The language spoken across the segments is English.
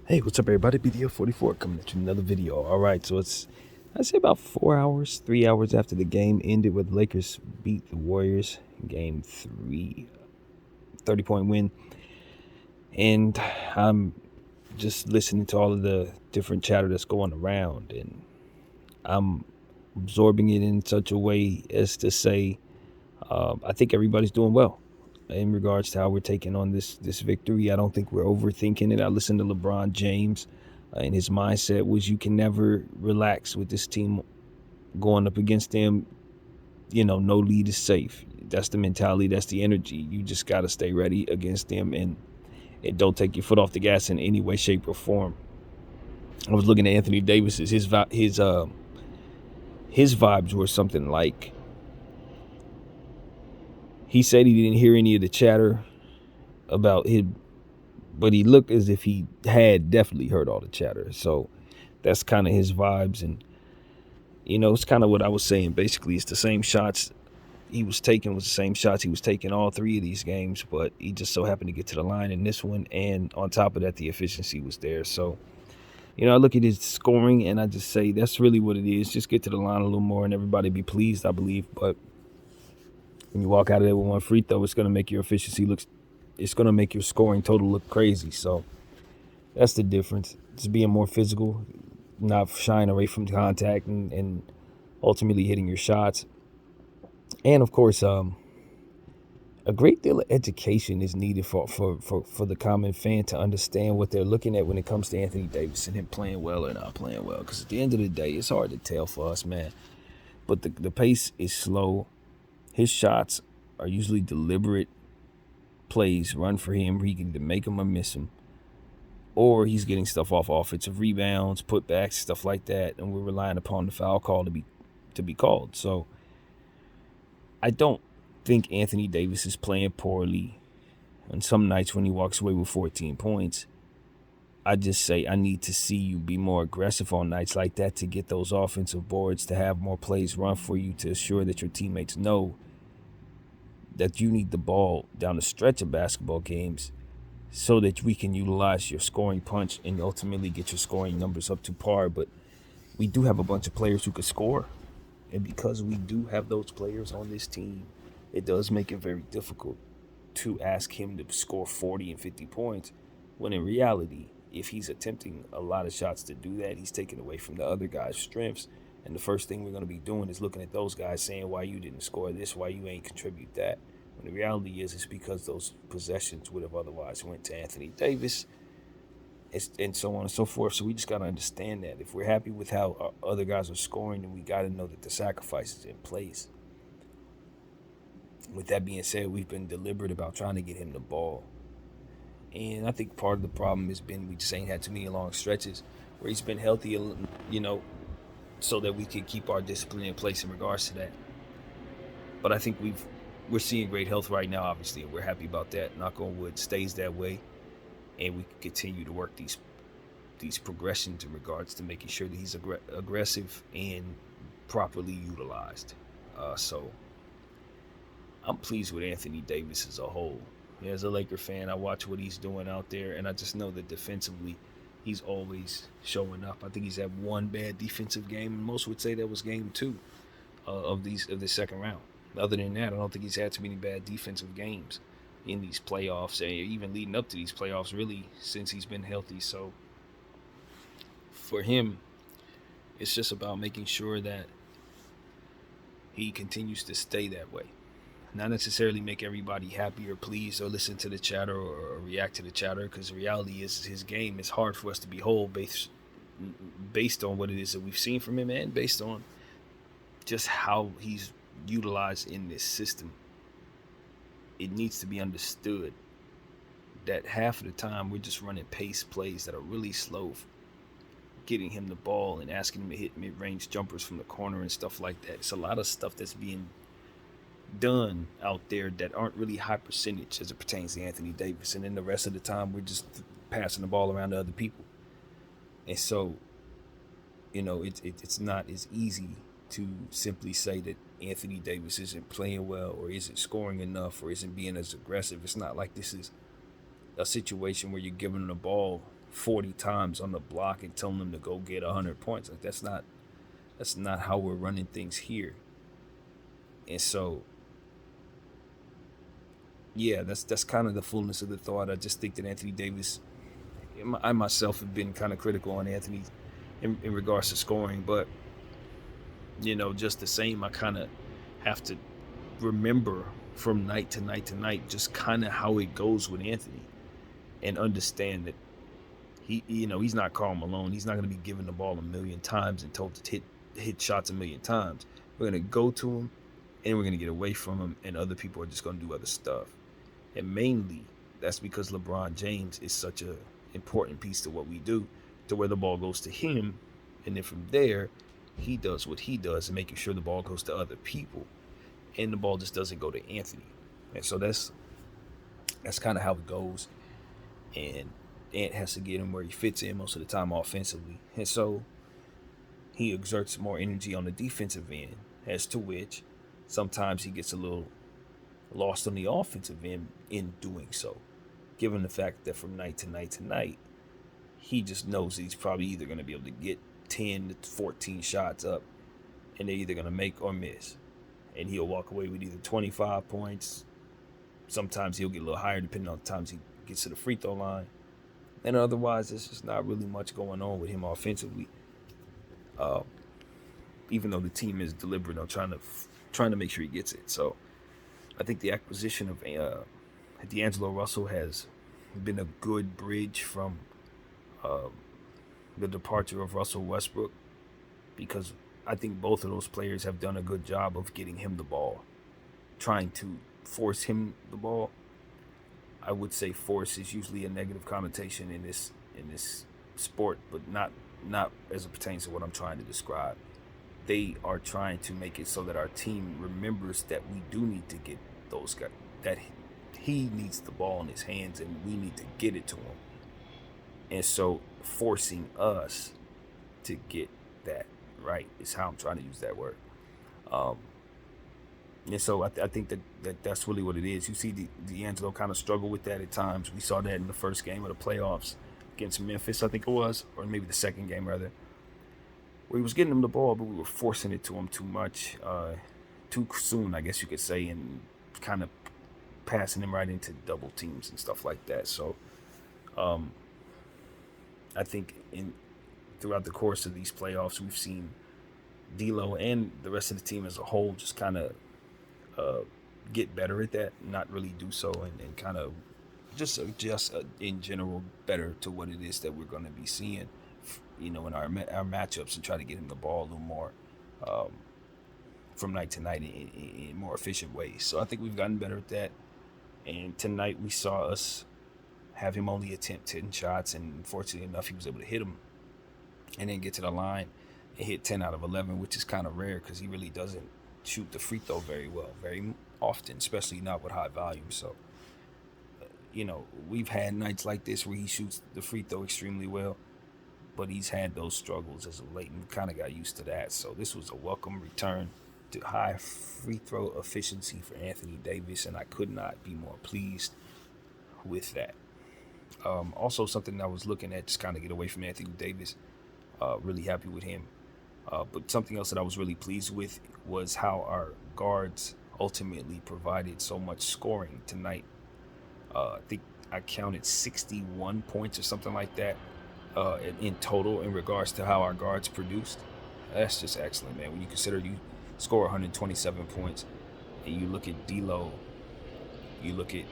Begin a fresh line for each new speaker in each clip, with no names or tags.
Hey, what's up, everybody? BDF44 coming at you another video. All right, so I'd say about 4 hours, 3 hours after the game ended, where the Lakers beat the Warriors in game three, 30-point win. And I'm just listening to all of the different chatter that's going around, and I'm absorbing it in such a way as to say, I think everybody's doing well in regards to how we're taking on this victory. I don't think we're overthinking it. I listened to LeBron James, and his mindset was you can never relax with this team going up against them. No lead is safe. That's the mentality. That's the energy. You just got to stay ready against them, and don't take your foot off the gas in any way, shape, or form. I was looking at Anthony Davis's his vibes were something like, he said he didn't hear any of the chatter about him, but he looked as if he had definitely heard all the chatter. So that's kind of his vibes. And, it's kind of what I was saying. Basically, it's the same shots he was taking was the same shots he was taking all three of these games, but he just so happened to get to the line in this one. And on top of that, the efficiency was there. So, I look at his scoring and I just say that's really what it is. Just get to the line a little more and everybody be pleased, I believe. But when you walk out of there with one free throw, it's going to make your efficiency it's going to make your scoring total look crazy. So that's the difference. Just being more physical, not shying away from contact, and ultimately hitting your shots. And of course, a great deal of education is needed for the common fan to understand what they're looking at when it comes to Anthony Davis and him playing well or not playing well. Because at the end of the day, it's hard to tell for us, man. But the pace is slow. His shots are usually deliberate plays run for him where he can make them or miss them. Or he's getting stuff off offensive rebounds, putbacks, stuff like that, and we're relying upon the foul call to be called. So I don't think Anthony Davis is playing poorly. On some nights when he walks away with 14 points, I just say I need to see you be more aggressive on nights like that to get those offensive boards, to have more plays run for you, to assure that your teammates know that you need the ball down the stretch of basketball games so that we can utilize your scoring punch and ultimately get your scoring numbers up to par. But we do have a bunch of players who could score. And because we do have those players on this team, it does make it very difficult to ask him to score 40 and 50 points, when in reality, if he's attempting a lot of shots to do that, he's taking away from the other guy's strengths. And the first thing we're going to be doing is looking at those guys saying why you didn't score this, why you ain't contribute that. When the reality is, it's because those possessions would have otherwise went to Anthony Davis, and so on and so forth. So we just got to understand that. If we're happy with how our other guys are scoring, then we got to know that the sacrifice is in place. With that being said, we've been deliberate about trying to get him the ball. And I think part of the problem has been we just ain't had too many long stretches where he's been healthy, so that we can keep our discipline in place in regards to that. But I think we're seeing great health right now, obviously, and we're happy about that. Knock on wood, stays that way, and we can continue to work these progressions in regards to making sure that he's aggressive and properly utilized. So I'm pleased with Anthony Davis as a whole. As a Laker fan, I watch what he's doing out there, and I just know that defensively, he's always showing up. I think he's had one bad defensive game, and most would say that was game two of the second round. Other than that, I don't think he's had too many bad defensive games in these playoffs, and even leading up to these playoffs, really, since he's been healthy. So for him, it's just about making sure that he continues to stay that way. Not necessarily make everybody happy or pleased or listen to the chatter or react to the chatter, because the reality is his game is hard for us to behold based on what it is that we've seen from him and based on just how he's utilized in this system. It needs to be understood that half of the time we're just running pace plays that are really slow, getting him the ball and asking him to hit mid-range jumpers from the corner and stuff like that. It's a lot of stuff that's being done out there that aren't really high percentage as it pertains to Anthony Davis, and then the rest of the time we're just passing the ball around to other people. And so, it's not as easy to simply say that Anthony Davis isn't playing well or isn't scoring enough or isn't being as aggressive. It's not like this is a situation where you're giving him the ball 40 times on the block and telling them to go get 100 points. Like that's not how we're running things here. And so yeah, that's kind of the fullness of the thought. I just think that Anthony Davis, I myself have been kind of critical on Anthony in regards to scoring, but just the same, I kind of have to remember from night to night to night just kind of how it goes with Anthony, and understand that he's not Karl Malone. He's not going to be given the ball a million times and told to hit shots a million times. We're going to go to him, and we're going to get away from him, and other people are just going to do other stuff. And mainly, that's because LeBron James is such a important piece to what we do, to where the ball goes to him, and then from there, he does what he does, and making sure the ball goes to other people, and the ball just doesn't go to Anthony. And so that's kind of how it goes. And Ant has to get him where he fits in most of the time offensively. And so he exerts more energy on the defensive end, as to which sometimes he gets a little lost on the offensive end in doing so, given the fact that from night to night to night, he just knows that he's probably either going to be able to get 10 to 14 shots up, and they're either going to make or miss. And he'll walk away with either 25 points. Sometimes he'll get a little higher depending on the times he gets to the free throw line. And otherwise, there's just not really much going on with him offensively. Even though the team is deliberate on trying to make sure he gets it. So I think the acquisition of D'Angelo Russell has been a good bridge from the departure of Russell Westbrook, because I think both of those players have done a good job of getting him the ball, trying to force him the ball. I would say force is usually a negative connotation in this sport, but not as it pertains to what I'm trying to describe. They are trying to make it so that our team remembers that we do need to get those guys, that he needs the ball in his hands and we need to get it to him. And so forcing us to get that right is how I'm trying to use that word. And so I think that's really what it is. You see D'Angelo kind of struggle with that at times. We saw that in the first game of the playoffs against Memphis, I think it was, or maybe the second game rather, where he was getting him the ball, but we were forcing it to him too much, too soon, I guess you could say, and kind of passing him right into double teams and stuff like that. So I think throughout the course of these playoffs, we've seen D'Lo and the rest of the team as a whole just kind of get better at that, not really do so, and kind of just in general better to what it is that we're going to be seeing, in our matchups, and try to get him the ball a little more from night to night in more efficient ways. So I think we've gotten better at that. And tonight we saw us have him only attempt 10 shots, and fortunately enough, he was able to hit them and then get to the line and hit 10 out of 11, which is kind of rare because he really doesn't shoot the free throw very well, very often, especially not with high volume. So, we've had nights like this where he shoots the free throw extremely well, but he's had those struggles as of late, and we kind of got used to that. So this was a welcome return to high free throw efficiency for Anthony Davis, and I could not be more pleased with that. Also, something I was looking at, just kind of get away from Anthony Davis, really happy with him. But something else that I was really pleased with was how our guards ultimately provided so much scoring tonight. I think I counted 61 points or something like that in total in regards to how our guards produced. That's just excellent, man. When you consider you score 127 points, and you look at D'Lo, you look at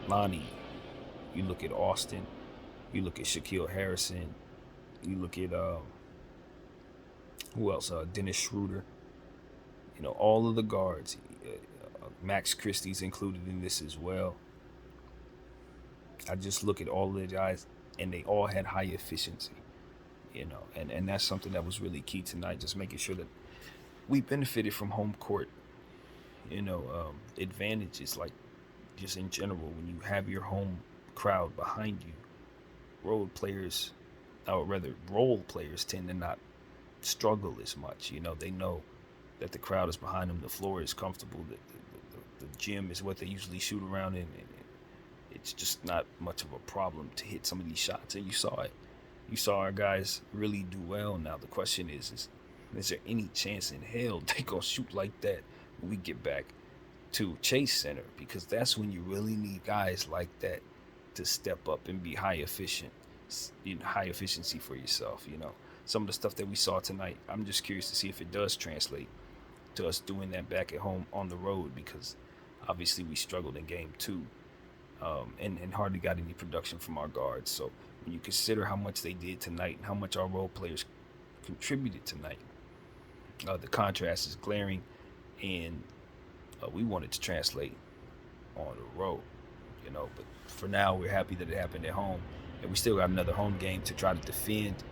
Lonnie, you look at Austin, you look at Shaquille Harrison, you look at who else? Dennis Schroeder. All of the guards. Max Christie's included in this as well. I just look at all of the guys, and they all had high efficiency. And that's something that was really key tonight, just making sure that we benefited from home court, advantages, like just in general, when you have your home crowd behind you, role players tend to not struggle as much. They know that the crowd is behind them, the floor is comfortable, the gym is what they usually shoot around in, and it's just not much of a problem to hit some of these shots. And you saw it. You saw our guys really do well. Now the question is there any chance in hell they gonna shoot like that when we get back to Chase Center? Because that's when you really need guys like that to step up and be high efficiency for yourself. Some of the stuff that we saw tonight, I'm just curious to see if it does translate to us doing that back at home on the road, because obviously we struggled in game two, and hardly got any production from our guards. So when you consider how much they did tonight and how much our role players contributed tonight, the contrast is glaring, and we wanted to translate on the road, But for now, we're happy that it happened at home, and we still got another home game to try to defend.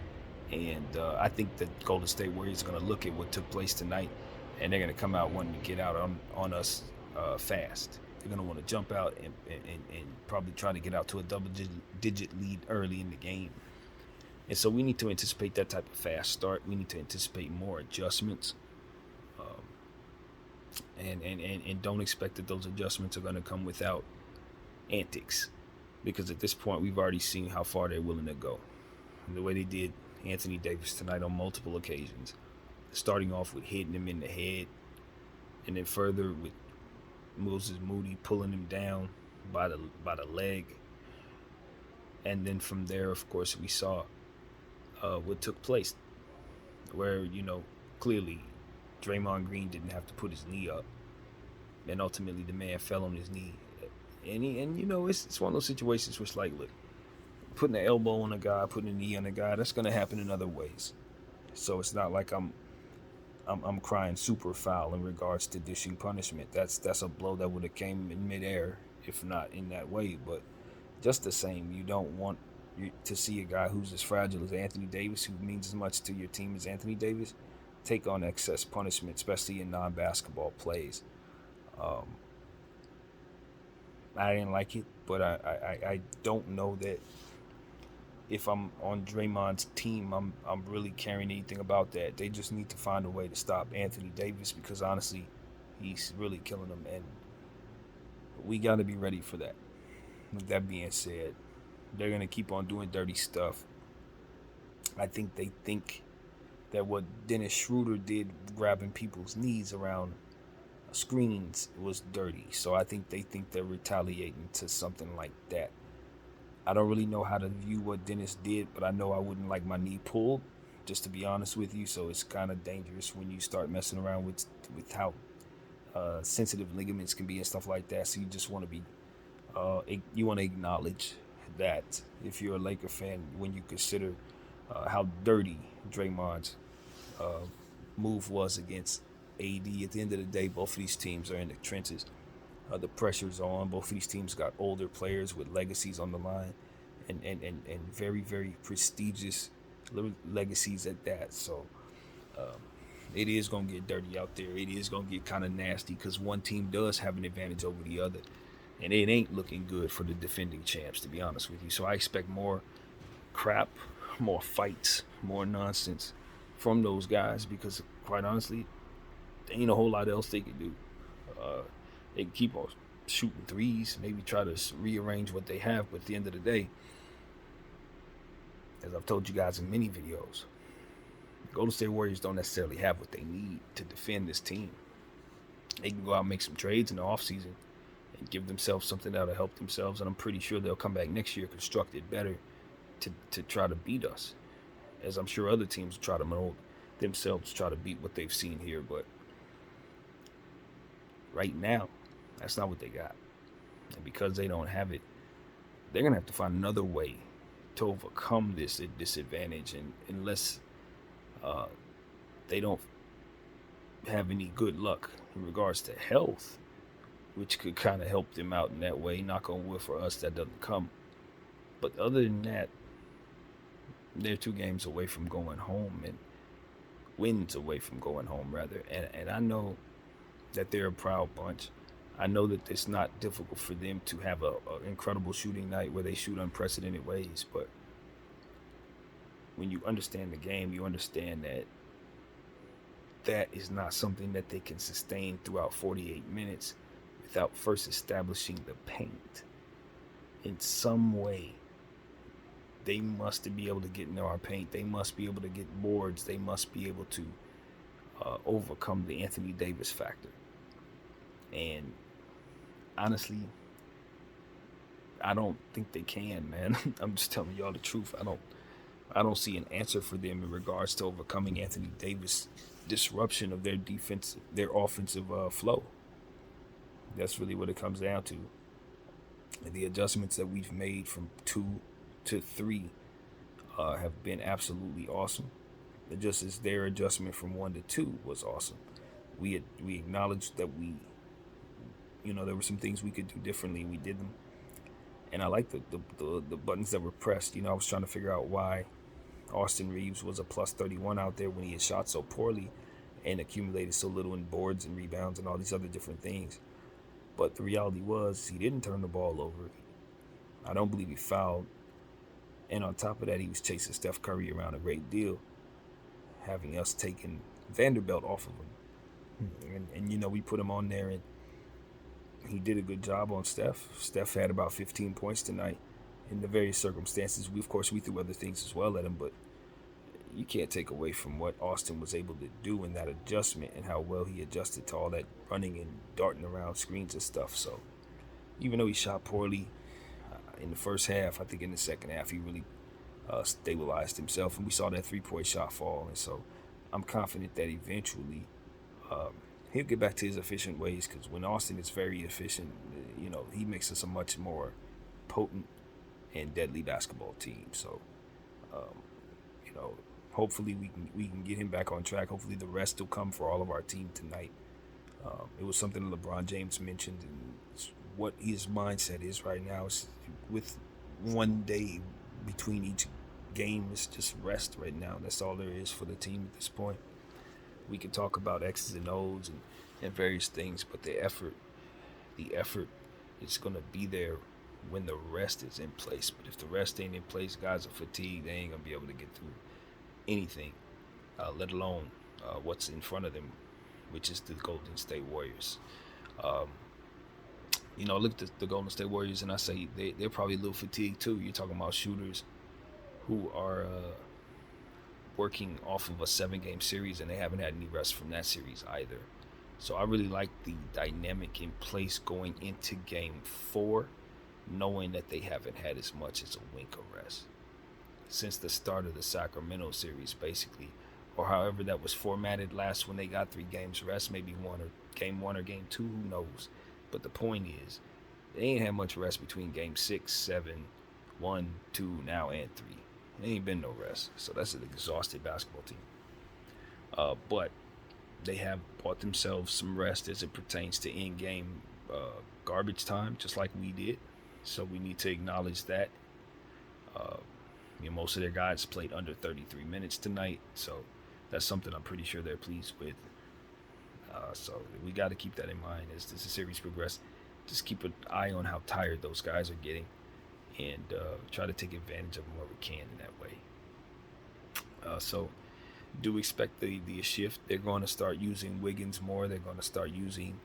And I think the Golden State Warriors are going to look at what took place tonight, and they're going to come out wanting to get out on us fast. They're going to want to jump out and probably try to get out to a double-digit lead early in the game. And so we need to anticipate that type of fast start. We need to anticipate more adjustments. And don't expect that those adjustments are going to come without antics, because at this point we've already seen how far they're willing to go. And the way they did Anthony Davis tonight on multiple occasions, starting off with hitting him in the head, and then further with Moses Moody pulling him down by the leg, and then from there, of course, we saw what took place, where clearly Draymond Green didn't have to put his knee up, and ultimately the man fell on his knee, and it's one of those situations where it's like, look, putting an elbow on a guy, putting a knee on a guy, that's going to happen in other ways. So it's not like I'm crying super foul in regards to dishing punishment. That's a blow that would have came in midair, if not in that way. But just the same, you don't want to see a guy who's as fragile as Anthony Davis, who means as much to your team as Anthony Davis, take on excess punishment, especially in non-basketball plays. I didn't like it, but I don't know that if I'm on Draymond's team, I'm really caring anything about that. They just need to find a way to stop Anthony Davis, because honestly, he's really killing them, and we got to be ready for that. With that being said, they're going to keep on doing dirty stuff. I think they think that what Dennis Schroeder did, grabbing people's knees around screens, was dirty. So I think they think they're retaliating to something like that. I don't really know how to view what Dennis did, but I know I wouldn't like my knee pulled, just to be honest with you. So it's kind of dangerous when you start messing around with how sensitive ligaments can be and stuff like that. So you just want to be, you want to acknowledge that if you're a Laker fan, when you consider how dirty Draymond's move was against AD. At the end of the day, both of these teams are in the trenches. The pressure's on. Both of these teams got older players with legacies on the line, and very, very prestigious legacies at that. So it is going to get dirty out there. It is going to get kind of nasty, because one team does have an advantage over the other, and it ain't looking good for the defending champs, to be honest with you. So I expect more crap, more fights, more nonsense from those guys, because quite honestly, there ain't a whole lot else they can do. They can keep on shooting threes, maybe try to rearrange what they have, but at the end of the day, as I've told you guys in many videos, Golden State Warriors don't necessarily have what they need to defend this team. They can go out and make some trades in the offseason and give themselves something that'll help themselves, and I'm pretty sure they'll come back next year constructed better to try to beat us, as I'm sure other teams will try to mold themselves, try to beat what they've seen here. But right now, that's not what they got. And because they don't have it, they're going to have to find another way to overcome this disadvantage. And unless they don't have any good luck in regards to health, which could kind of help them out in that way, knock on wood for us that doesn't come. But other than that, they're 2 games away from going home, and wins away from going home, rather. And I know that they're a proud bunch. I know that it's not difficult for them to have an incredible shooting night where they shoot unprecedented ways, but when you understand the game, you understand that that is not something that they can sustain throughout 48 minutes without first establishing the paint. in some way. They must be able to get into our paint. They must be able to get boards. They must be able to overcome the Anthony Davis factor. And honestly, I don't think they can, man. I'm just telling y'all the truth. I don't see an answer for them in regards to overcoming Anthony Davis' disruption of their defense, their offensive flow. That's really what it comes down to. And the adjustments that we've made from 2 to 3 have been absolutely awesome. Just as their adjustment from 1 to 2 was awesome. We acknowledged that there were some things we could do differently, and we did them. And I like the buttons that were pressed. I was trying to figure out why Austin Reaves was a plus 31 out there when he had shot so poorly and accumulated so little in boards and rebounds and all these other different things. But the reality was he didn't turn the ball over. I don't believe he fouled. And on top of that, he was chasing Steph Curry around a great deal, having us taking Vanderbilt off of him. And we put him on there, and he did a good job on Steph. Steph had about 15 points tonight in the various circumstances. We threw other things as well at him, but you can't take away from what Austin was able to do in that adjustment and how well he adjusted to all that running and darting around screens and stuff. So even though he shot poorly in the first half, I think in the second half he really stabilized himself, and we saw that 3-point shot fall. And so I'm confident that eventually he'll get back to his efficient ways, because when Austin is very efficient, he makes us a much more potent and deadly basketball team. So hopefully we can get him back on track. Hopefully the rest will come for all of our team tonight. It was something that LeBron James mentioned, and what his mindset is right now is, with one day between each game, it's just rest right now. That's all there is for the team at this point. We can talk about X's and O's and various things, but the effort is going to be there when the rest is in place. But if the rest ain't in place, guys are fatigued. They ain't going to be able to get through anything, let alone what's in front of them, which is the Golden State Warriors. Look at the Golden State Warriors, and I say they're probably a little fatigued too. You're talking about shooters who are working off of a 7-game series, and they haven't had any rest from that series either. So I really like the dynamic in place going into Game 4, knowing that they haven't had as much as a wink of rest since the start of the Sacramento series, basically, or however that was formatted last, when they got 3 games rest, maybe Game 1 or Game 2, who knows. But the point is, they ain't had much rest between Game 6, 7, 1, 2, now, and 3. There ain't been no rest. So that's an exhausted basketball team. But they have bought themselves some rest as it pertains to in-game garbage time, just like we did. So we need to acknowledge that. Most of their guys played under 33 minutes tonight. So that's something I'm pretty sure they're pleased with. So we got to keep that in mind as the series progresses. Just keep an eye on how tired those guys are getting, and try to take advantage of them where we can in that way. So do expect the shift. They're going to start using Wiggins more. They're going to start using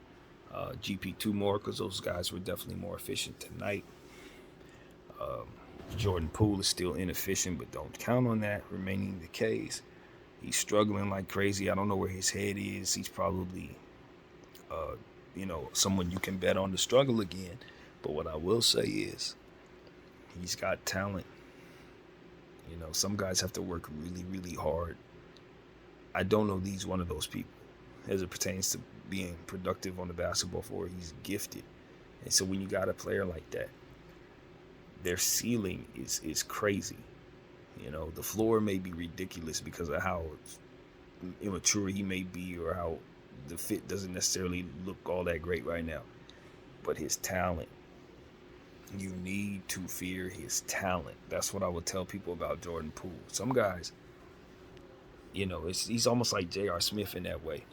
GP2 more, because those guys were definitely more efficient tonight. Jordan Poole is still inefficient, but don't count on that remaining the case. He's struggling like crazy. I don't know where his head is. He's probably, someone you can bet on to struggle again. But what I will say is, he's got talent. Some guys have to work really, really hard. I don't know he's one of those people as it pertains to being productive on the basketball floor. He's gifted. And so when you got a player like that, their ceiling is crazy. The floor may be ridiculous because of how immature he may be, or how the fit doesn't necessarily look all that great right now. But his talent, you need to fear his talent. That's what I would tell people about Jordan Poole. Some guys, he's almost like J.R. Smith in that way.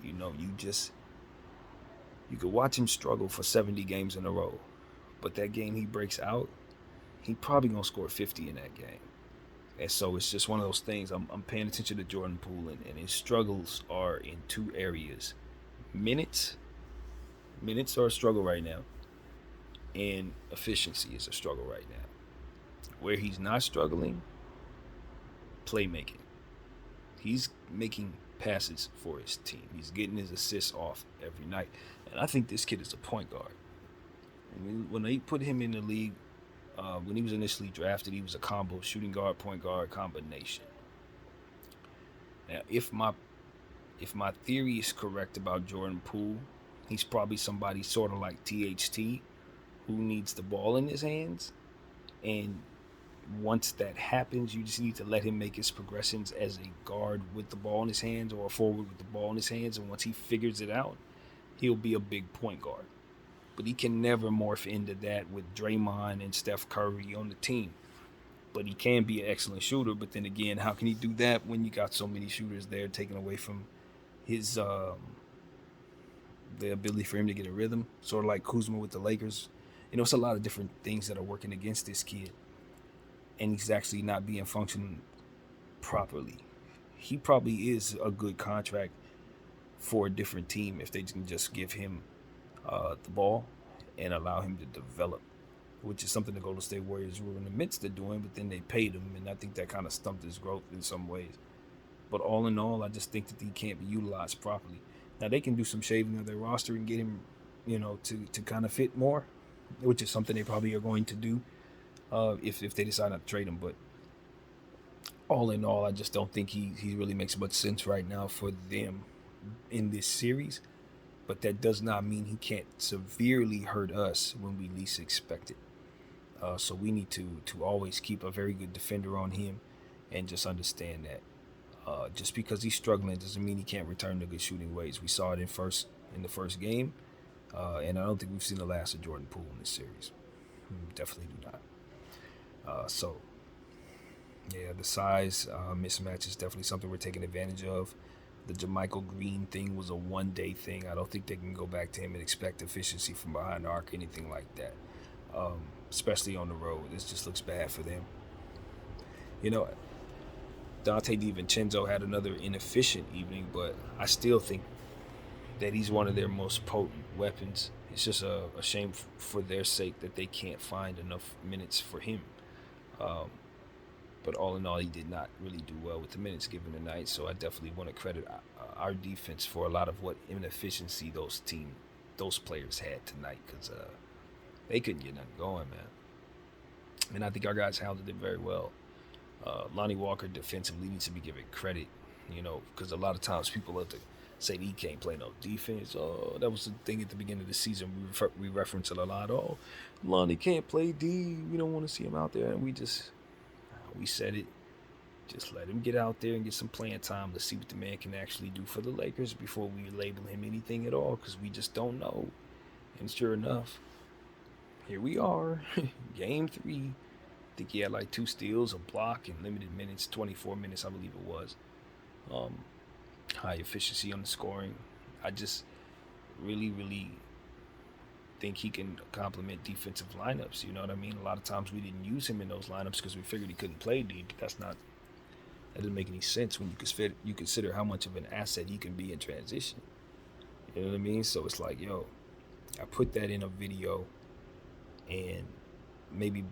You could watch him struggle for 70 games in a row, but that game he breaks out, he probably gonna score 50 in that game. And so it's just one of those things. I'm paying attention to Jordan Poole, and his struggles are in 2 areas. Minutes are a struggle right now. and efficiency is a struggle right now. Where he's not struggling, playmaking. He's making passes for his team. He's getting his assists off every night. And I think this kid is a point guard. When they put him in the league, when he was initially drafted, he was a combo shooting guard, point guard combination. Now, if my theory is correct about Jordan Poole, he's probably somebody sort of like THT who needs the ball in his hands. And once that happens, you just need to let him make his progressions as a guard with the ball in his hands or a forward with the ball in his hands. And once he figures it out, he'll be a big point guard. But he can never morph into that with Draymond and Steph Curry on the team. But he can be an excellent shooter. But then again, how can he do that when you got so many shooters there taken away from his the ability for him to get a rhythm? Sort of like Kuzma with the Lakers. It's a lot of different things that are working against this kid. And he's actually not being functioning properly. He probably is a good contract for a different team if they can just give him the ball and allow him to develop, which is something the Golden State Warriors were in the midst of doing, but then they paid him, and I think that kind of stumped his growth in some ways. But all in all, I just think that he can't be utilized properly. Now, they can do some shaving of their roster and get him, to kind of fit more, which is something they probably are going to do if they decide not to trade him. But all in all, I just don't think he really makes much sense right now for them in this series. But that does not mean he can't severely hurt us when we least expect it. So we need to always keep a very good defender on him and just understand that just because he's struggling doesn't mean he can't return to good shooting ways. We saw it in the first game, and I don't think we've seen the last of Jordan Poole in this series. Definitely do not. So, yeah, the size mismatch is definitely something we're taking advantage of. The JaMychal Green thing was a one-day thing. I don't think they can go back to him and expect efficiency from behind the arc, anything like that, especially on the road. This just looks bad for them. Donte DiVincenzo had another inefficient evening, but I still think that he's one of their most potent weapons. It's just a shame for their sake that they can't find enough minutes for him. But all in all, he did not really do well with the minutes given tonight. So I definitely want to credit our defense for a lot of what inefficiency those players had tonight, because they couldn't get nothing going, man. And I think our guys handled it very well. Lonnie Walker defensively needs to be given credit, because a lot of times people love to say that he can't play no defense. Oh, that was the thing at the beginning of the season. We reference it a lot. Oh, Lonnie can't play D. We don't want to see him out there. And we said it. Just let him get out there and get some playing time. Let's see what the man can actually do for the Lakers before we label him anything at all, because we just don't know. And sure enough, here we are, Game 3. I think he had like 2 steals, a block, in limited minutes, 24 minutes, I believe it was. High efficiency on the scoring. I just really, really think he can complement defensive lineups. You know what I mean? A lot of times we didn't use him in those lineups because we figured he couldn't play D, but that doesn't make any sense when you consider how much of an asset he can be in transition. You know what I mean? So it's like, yo, I put that in a video, and maybe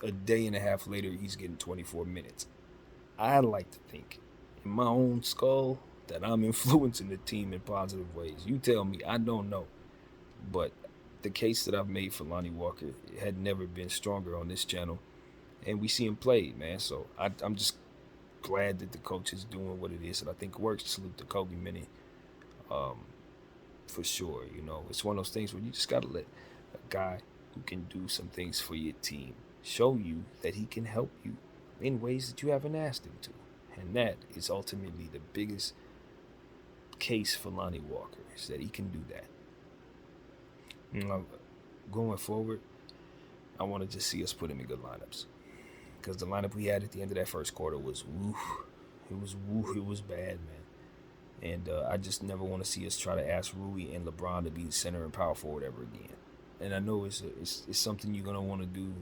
a day and a half later, he's getting 24 minutes. I like to think in my own skull that I'm influencing the team in positive ways. You tell me, I don't know. But the case that I've made for Lonnie Walker had never been stronger on this channel. And we see him play, man. So I'm just glad that the coach is doing what it is that I think works. Salute to Kobe Minnie, for sure. It's one of those things where you just got to let a guy who can do some things for your team show you that he can help you in ways that you haven't asked him to. And that is ultimately the biggest case for Lonnie Walker, is that he can do that. Going forward, I want to just see us put him in good lineups, because the lineup we had at the end of that first quarter was it was bad, man. And I just never want to see us try to ask Rui and LeBron to be the center and power forward ever again. And I know it's something you're gonna want to do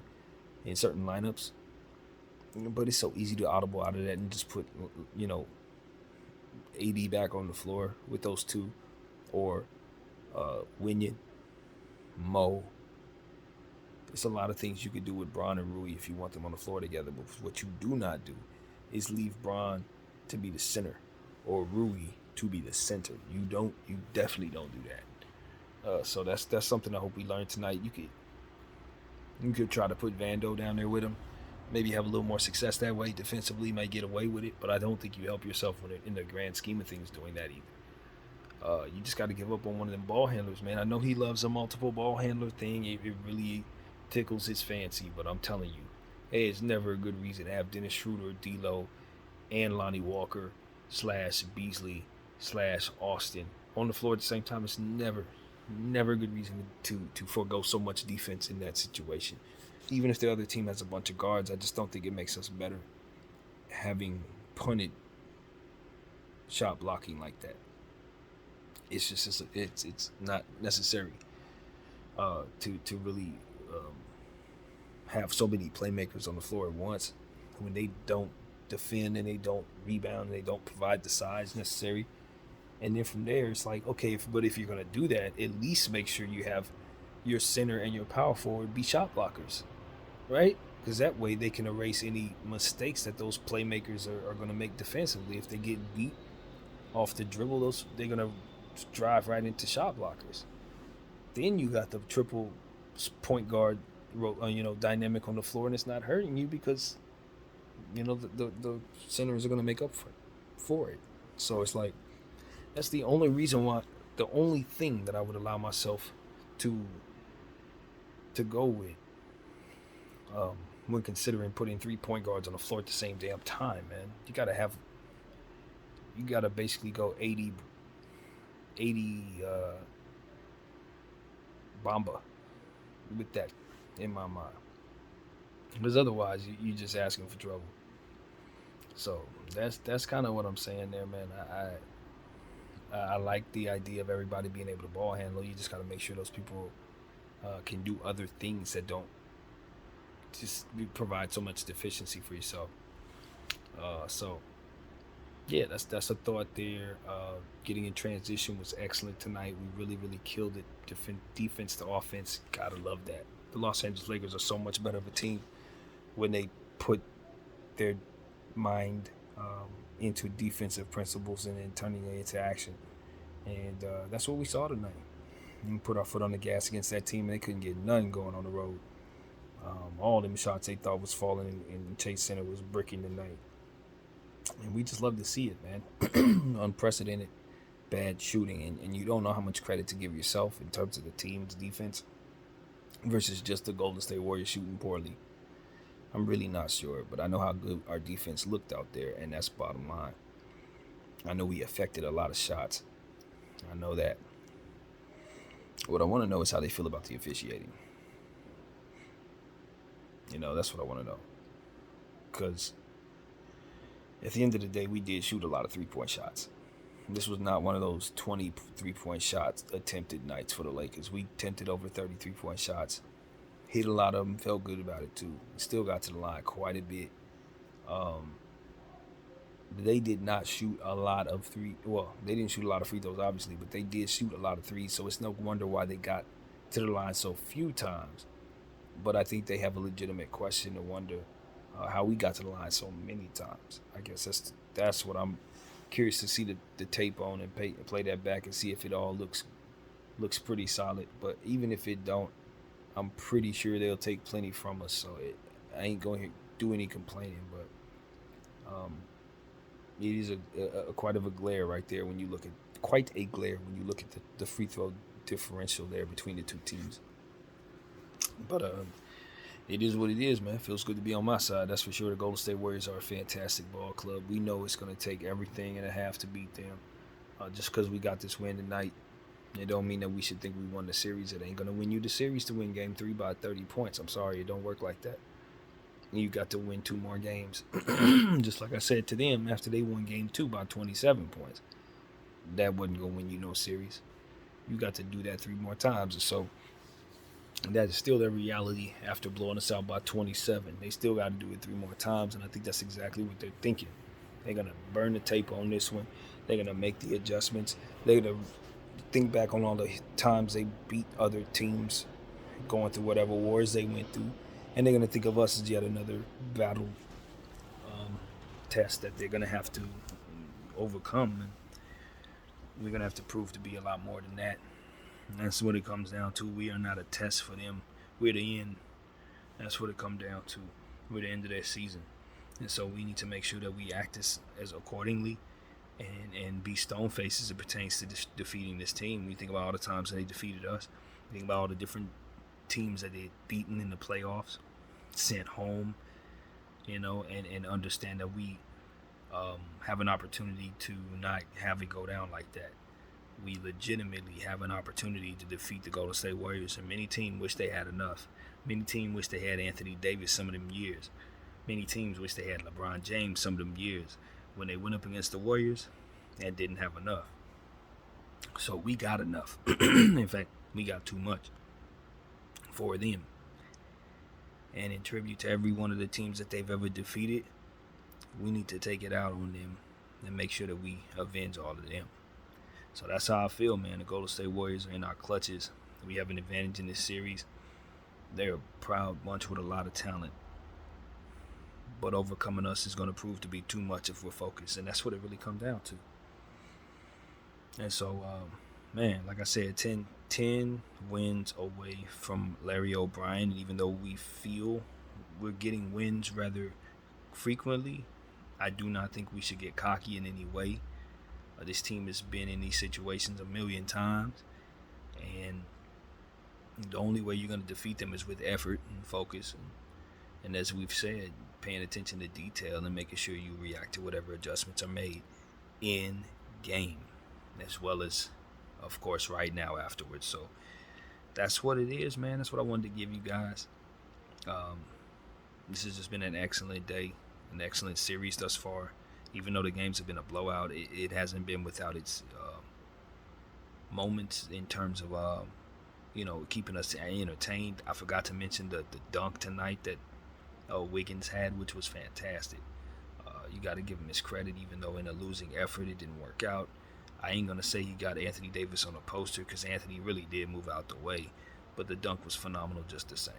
in certain lineups, but it's so easy to audible out of that and just put AD back on the floor with those two, or Winion, Mo, There's a lot of things you could do with Bron and Rui if you want them on the floor together. But what you do not do is leave Bron to be the center or Rui to be the center. You definitely don't do that. So that's something I hope we learn tonight. You could try to put Vando down there with him. Maybe have a little more success that way. Defensively, might get away with it, but I don't think you help yourself in the grand scheme of things doing that either. You just got to give up on one of them ball handlers, man. I know he loves a multiple ball handler thing. It really tickles his fancy, but I'm telling you, hey, it's never a good reason to have Dennis Schroeder, D'Lo, and Lonnie Walker / Beasley / Austin on the floor at the same time. It's never a good reason to forego so much defense in that situation. Even if the other team has a bunch of guards, I just don't think it makes us better having punted shot blocking like that. It's not necessary to really have so many playmakers on the floor at once when they don't defend and they don't rebound and they don't provide the size necessary. And then from there, it's like, okay, but if you're going to do that, at least make sure you have your center and your power forward be shot blockers, right? Because that way they can erase any mistakes that those playmakers are going to make defensively. If they get beat off the dribble, they're going to drive right into shot blockers. Then you got the triple point guard, dynamic on the floor, and it's not hurting you because, the centers are going to make up for it. So it's like, that's the only thing that I would allow myself to go with when considering putting 3 point guards on the floor at the same damn time, man. You gotta basically go 80 Bamba with that in my mind. Because otherwise, you're just asking for trouble. So that's kind of what I'm saying there, man. I like the idea of everybody being able to ball handle. You just got to make sure those people can do other things that don't just provide so much deficiency for yourself. So yeah, that's a thought there. Getting in transition was excellent tonight. We really killed it. Defense to offense, gotta love that. The Los Angeles Lakers are so much better of a team when they put their mind into defensive principles and then turning it into action. And that's what we saw tonight. We put our foot on the gas against that team, and they couldn't get nothing going on the road. All them shots they thought was falling, and Chase Center was bricking tonight. And we just love to see it, man. Unprecedented bad shooting, and you don't know how much credit to give yourself in terms of the team's defense versus just the Golden State Warriors shooting poorly. I'm really not sure, but I know how good our defense looked out there, and that's bottom line. I know we affected a lot of shots. I know that. What I want to know is how they feel about the officiating. That's what I want to know. Because at the end of the day, we did shoot a lot of 3-point shots. This was not one of those 20 3-point shots attempted nights for the Lakers. We attempted over 30 3-point shots. Hit a lot of them, felt good about it too. Still got to the line quite a bit. They did not shoot a lot of they didn't shoot a lot of free throws, obviously, but they did shoot a lot of threes, so it's no wonder why they got to the line so few times. But I think they have a legitimate question to wonder how we got to the line so many times. I guess that's what I'm curious to see the tape on and play that back and see if it all looks pretty solid. But even if it don't, I'm pretty sure they'll take plenty from us. So I ain't going to do any complaining, but it is a quite a glare right there when you look at the free throw differential there between the two teams. But it is what it is, man. Feels good to be on my side, that's for sure. The Golden State Warriors are a fantastic ball club. We know it's going to take everything and a half to beat them. Just because we got this win tonight, it don't mean that we should think we won the series. It ain't going to win you the series to win Game 3 by 30 points. I'm sorry, it don't work like that. You got to win 2 more games. Just like I said to them after they won Game 2 by 27 points. That wasn't going to win you no series. You got to do that 3 more times or so. And that is still their reality after blowing us out by 27. They still got to do it 3 more times, and I think that's exactly what they're thinking. They're going to burn the tape on this one. They're going to make the adjustments. They're going to think back on all the times they beat other teams going through whatever wars they went through, and they're going to think of us as yet another battle test that they're going to have to overcome. And we're going to have to prove to be a lot more than that. And that's what it comes down to. We are not a test for them. We're the end. That's what it comes down to. We're the end of their season. And so we need to make sure that we act as accordingly and be stone faced as it pertains to defeating this team. We think about all the times that they defeated us. We think about all the different teams that they've beaten in the playoffs, sent home, and understand that we have an opportunity to not have it go down like that. We legitimately have an opportunity to defeat the Golden State Warriors, and many teams wish they had enough. Many teams wish they had Anthony Davis some of them years. Many teams wish they had LeBron James some of them years when they went up against the Warriors and didn't have enough. So we got enough. In fact, we got too much for them. And in tribute to every one of the teams that they've ever defeated, we need to take it out on them and make sure that we avenge all of them. So that's how I feel, man. The Golden State Warriors are in our clutches. We have an advantage in this series. They're a proud bunch with a lot of talent. But overcoming us is going to prove to be too much if we're focused. And that's what it really comes down to. And so, man, like I said, 10 wins away from Larry O'Brien. And even though we feel we're getting wins rather frequently, I do not think we should get cocky in any way. This team has been in these situations a million times, and the only way you're going to defeat them is with effort and focus, and as we've said, paying attention to detail and making sure you react to whatever adjustments are made in game, as well as, of course, right now afterwards. So that's what it is, man. That's what I wanted to give you guys. This has just been an excellent day, an excellent series thus far. Even though the games have been a blowout, it hasn't been without its moments in terms of, keeping us entertained. I forgot to mention the dunk tonight that Wiggins had, which was fantastic. You got to give him his credit, even though in a losing effort it didn't work out. I ain't going to say he got Anthony Davis on a poster because Anthony really did move out the way, but the dunk was phenomenal just the same.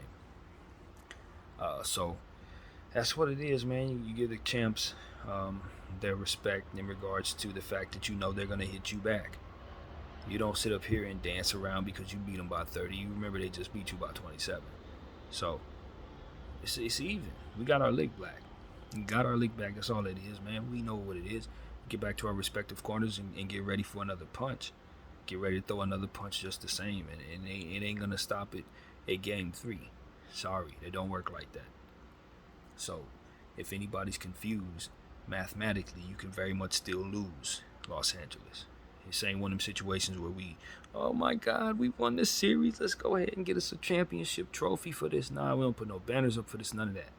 So that's what it is, man. You give the champs their respect in regards to the fact that they're going to hit you back. You don't sit up here and dance around because you beat them by 30. You remember they just beat you by 27. So it's even. We got our lick back. We got our lick back. That's all it is, man. We know what it is. Get back to our respective corners and get ready for another punch. Get ready to throw another punch just the same. And it ain't going to stop it at game 3. Sorry, it don't work like that. So if anybody's confused, mathematically, you can very much still lose Los Angeles. It's ain't one of them situations where oh my God, we won this series. Let's go ahead and get us a championship trophy for this. Nah, we don't put no banners up for this, none of that.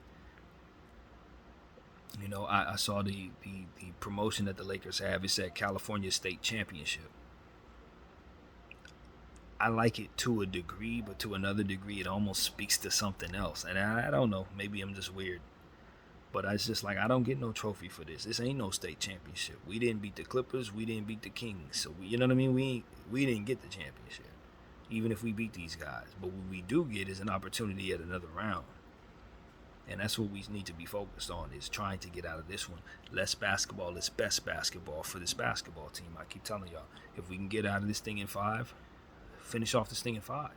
I saw the promotion that the Lakers have. It said California State Championship. I like it to a degree, but to another degree, it almost speaks to something else. And I don't know, maybe I'm just weird. But it's just like, I don't get no trophy for this. This ain't no state championship. We didn't beat the Clippers. We didn't beat the Kings. So, you know what I mean? We didn't get the championship, even if we beat these guys. But what we do get is an opportunity at another round. And that's what we need to be focused on, is trying to get out of this one. Less basketball is best basketball for this basketball team. I keep telling y'all, if we can get out of this thing in 5, finish off this thing in 5.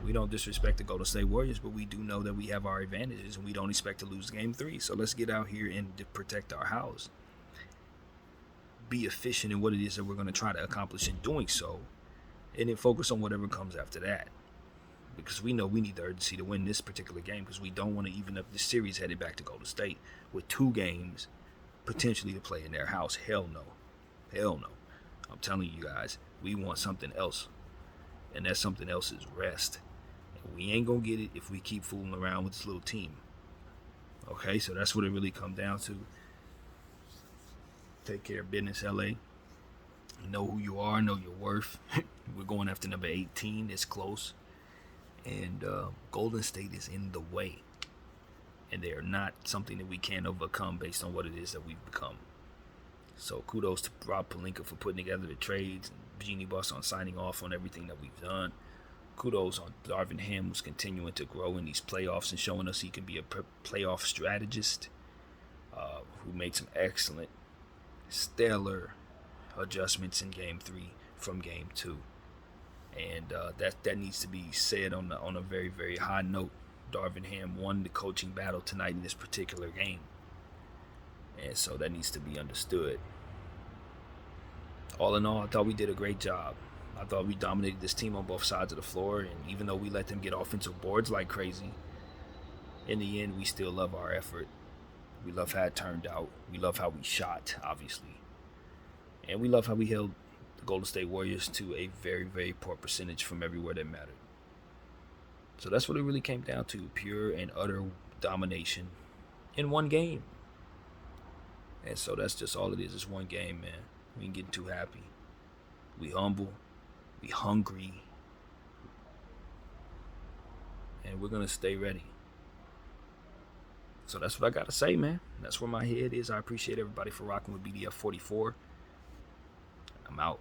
We don't disrespect the Golden State Warriors, but we do know that we have our advantages, and we don't expect to lose game 3. So let's get out here and protect our house. Be efficient in what it is that we're going to try to accomplish in doing so, and then focus on whatever comes after that. Because we know we need the urgency to win this particular game, because we don't want to even up this series headed back to Golden State with 2 games potentially to play in their house. Hell no. Hell no. I'm telling you guys, we want something else, and that something else is rest. We ain't going to get it if we keep fooling around with this little team. Okay, so that's what it really comes down to. Take care of business, LA. Know who you are, know your worth. We're going after number 18. It's close. And Golden State is in the way. And they are not something that we can't overcome based on what it is that we've become. So kudos to Rob Pelinka for putting together the trades, and Jeanie Buss on signing off on everything that we've done. kudos on Darvin Ham, who's continuing to grow in these playoffs and showing us he can be a playoff strategist, who made some excellent, stellar adjustments in Game 3 from Game 2. And that needs to be said on a very, very high note. Darvin Ham won the coaching battle tonight in this particular game. And so that needs to be understood. All in all, I thought we did a great job. I thought we dominated this team on both sides of the floor, and even though we let them get offensive boards like crazy, in the end, we still love our effort. We love how it turned out. We love how we shot, obviously. And we love how we held the Golden State Warriors to a very, very poor percentage from everywhere that mattered. So that's what it really came down to, pure and utter domination in one game. And so that's just all it is. It's one game, man. We ain't getting too happy. We humble. We hungry. And we're going to stay ready. So that's what I got to say, man. That's where my head is. I appreciate everybody for rocking with BDF 44. I'm out.